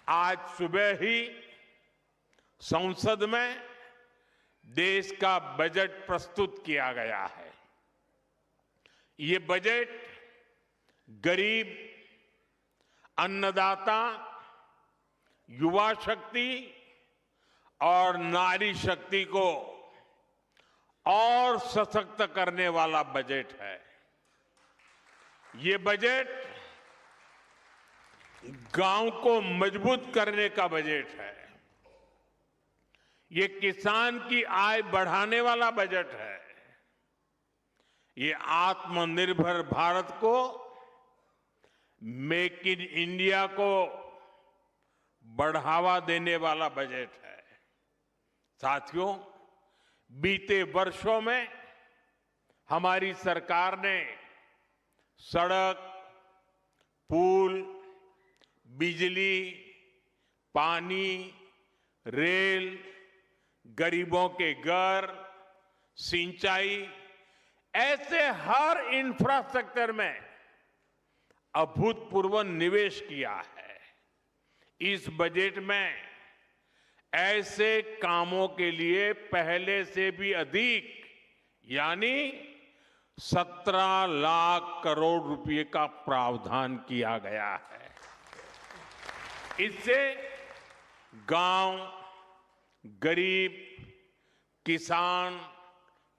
आज सुबह ही संसद में देश का बजट प्रस्तुत किया गया है। ये बजट गरीब, अन्नदाता, युवा शक्ति और नारी शक्ति को और सशक्त करने वाला बजट है। ये बजट गांव को मजबूत करने का बजट है। ये किसान की आय बढ़ाने वाला बजट है। ये आत्मनिर्भर भारत को, मेक इन इंडिया को बढ़ावा देने वाला बजट है। साथियों, बीते वर्षों में हमारी सरकार ने सड़क, पुल, बिजली, पानी, रेल, गरीबों के घर, सिंचाई, ऐसे हर इंफ्रास्ट्रक्चर में अभूतपूर्व निवेश किया है। इस बजट में ऐसे कामों के लिए पहले से भी अधिक यानी 17 लाख करोड़ रुपए का प्रावधान किया गया है। इससे गांव, गरीब, किसान,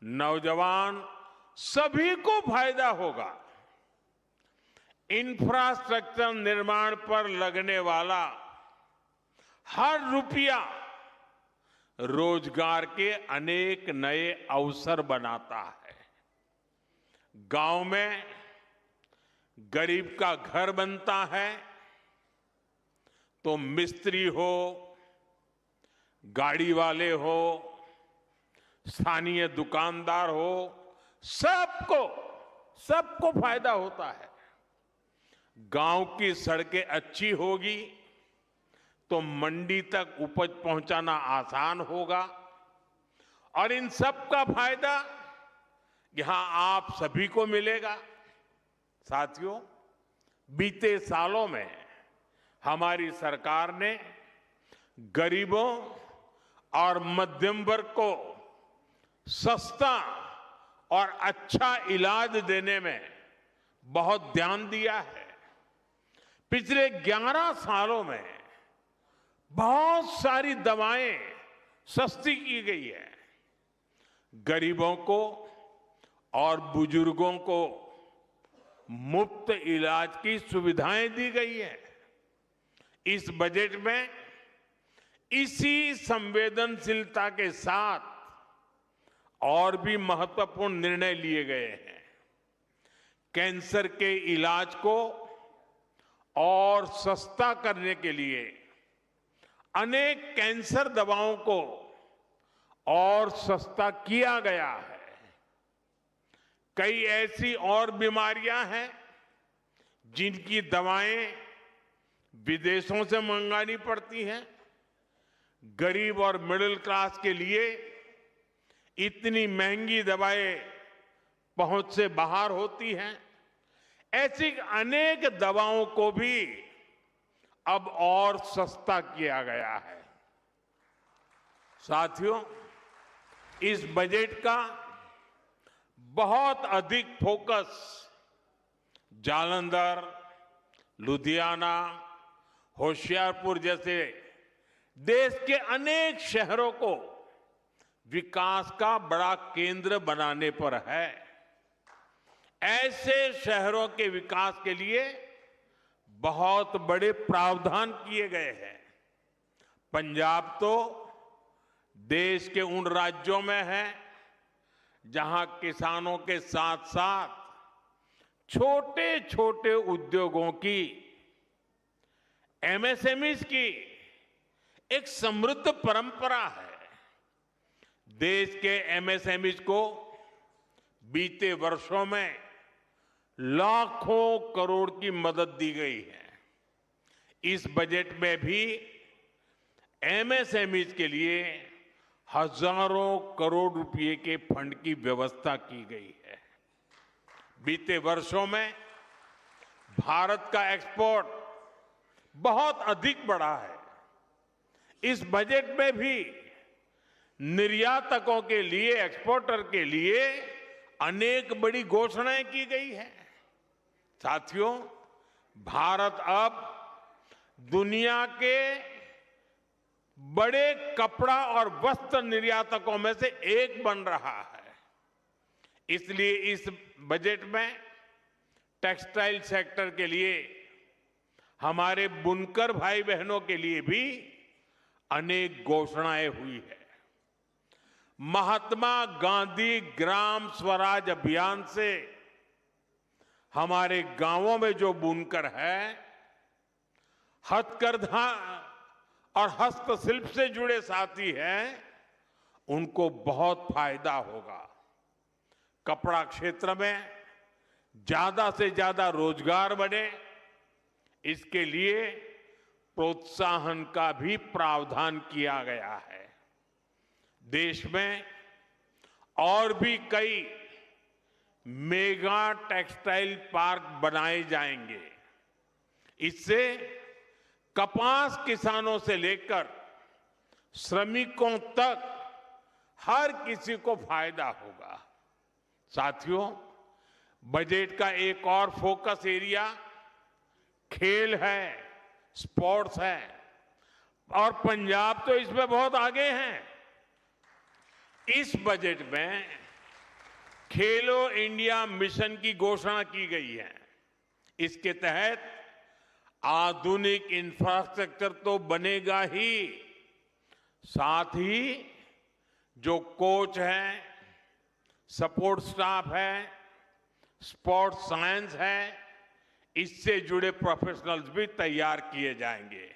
नौजवान सभी को फायदा होगा। इंफ्रास्ट्रक्चर निर्माण पर लगने वाला हर रुपया रोजगार के अनेक नए अवसर बनाता है। गांव में गरीब का घर बनता है तो मिस्त्री हो, गाड़ी वाले हो, स्थानीय दुकानदार हो, सबको फायदा होता है। गांव की सड़कें अच्छी होगी तो मंडी तक उपज पहुंचाना आसान होगा और इन सब का फायदा यहां आप सभी को मिलेगा। साथियों, बीते सालों में हमारी सरकार ने गरीबों और मध्यम वर्ग को सस्ता और अच्छा इलाज देने में बहुत ध्यान दिया है। पिछले 11 सालों में बहुत सारी दवाएं सस्ती की गई है। गरीबों को और बुजुर्गों को मुफ्त इलाज की सुविधाएं दी गई है। इस बजट में इसी संवेदनशीलता के साथ और भी महत्वपूर्ण निर्णय लिए गए हैं। कैंसर के इलाज को और सस्ता करने के लिए अनेक कैंसर दवाओं को और सस्ता किया गया है। कई ऐसी और बीमारियां हैं जिनकी दवाएं विदेशों से मंगानी पड़ती हैं। गरीब और मिडिल क्लास के लिए इतनी महंगी दवाएं पहुंच से बाहर होती हैं। ऐसी अनेक दवाओं को भी अब और सस्ता किया गया है। साथियों, इस बजट का बहुत अधिक फोकस जालंधर, लुधियाना, होशियारपुर जैसे देश के अनेक शहरों को विकास का बड़ा केंद्र बनाने पर है। ऐसे शहरों के विकास के लिए बहुत बड़े प्रावधान किए गए हैं। पंजाब तो देश के उन राज्यों में है जहां किसानों के साथ साथ छोटे छोटे उद्योगों की, एमएसएमईज की एक समृद्ध परंपरा है। देश के एमएसएमईज को बीते वर्षों में लाखों करोड़ की मदद दी गई है। इस बजट में भी एमएसएमईज के लिए हजारों करोड़ रुपए के फंड की व्यवस्था की गई है। बीते वर्षों में भारत का एक्सपोर्ट बहुत अधिक बढ़ा है। इस बजट में भी निर्यातकों के लिए, एक्सपोर्टर के लिए अनेक बड़ी घोषणाएं की गई है। साथियों, भारत अब दुनिया के बड़े कपड़ा और वस्त्र निर्यातकों में से एक बन रहा है। इसलिए इस बजट में टेक्सटाइल सेक्टर के लिए, हमारे बुनकर भाई बहनों के लिए भी अनेक घोषणाएं हुई है। महात्मा गांधी ग्राम स्वराज अभियान से हमारे गांवों में जो बुनकर है, हथकरघा और हस्तशिल्प से जुड़े साथी हैं, उनको बहुत फायदा होगा। कपड़ा क्षेत्र में ज्यादा से ज्यादा रोजगार बने, इसके लिए प्रोत्साहन का भी प्रावधान किया गया है। देश में और भी कई मेगा टेक्सटाइल पार्क बनाए जाएंगे। इससे कपास किसानों से लेकर श्रमिकों तक हर किसी को फायदा होगा। साथियों, बजट का एक और फोकस एरिया खेल है, स्पोर्ट्स है, और पंजाब तो इसमें बहुत आगे है। इस बजट में खेलो इंडिया मिशन की घोषणा की गई है। इसके तहत आधुनिक इंफ्रास्ट्रक्चर तो बनेगा ही, साथ ही जो कोच हैं, सपोर्ट स्टाफ है, स्पोर्ट्स साइंस है, इससे जुड़े प्रोफेशनल्स भी तैयार किए जाएंगे।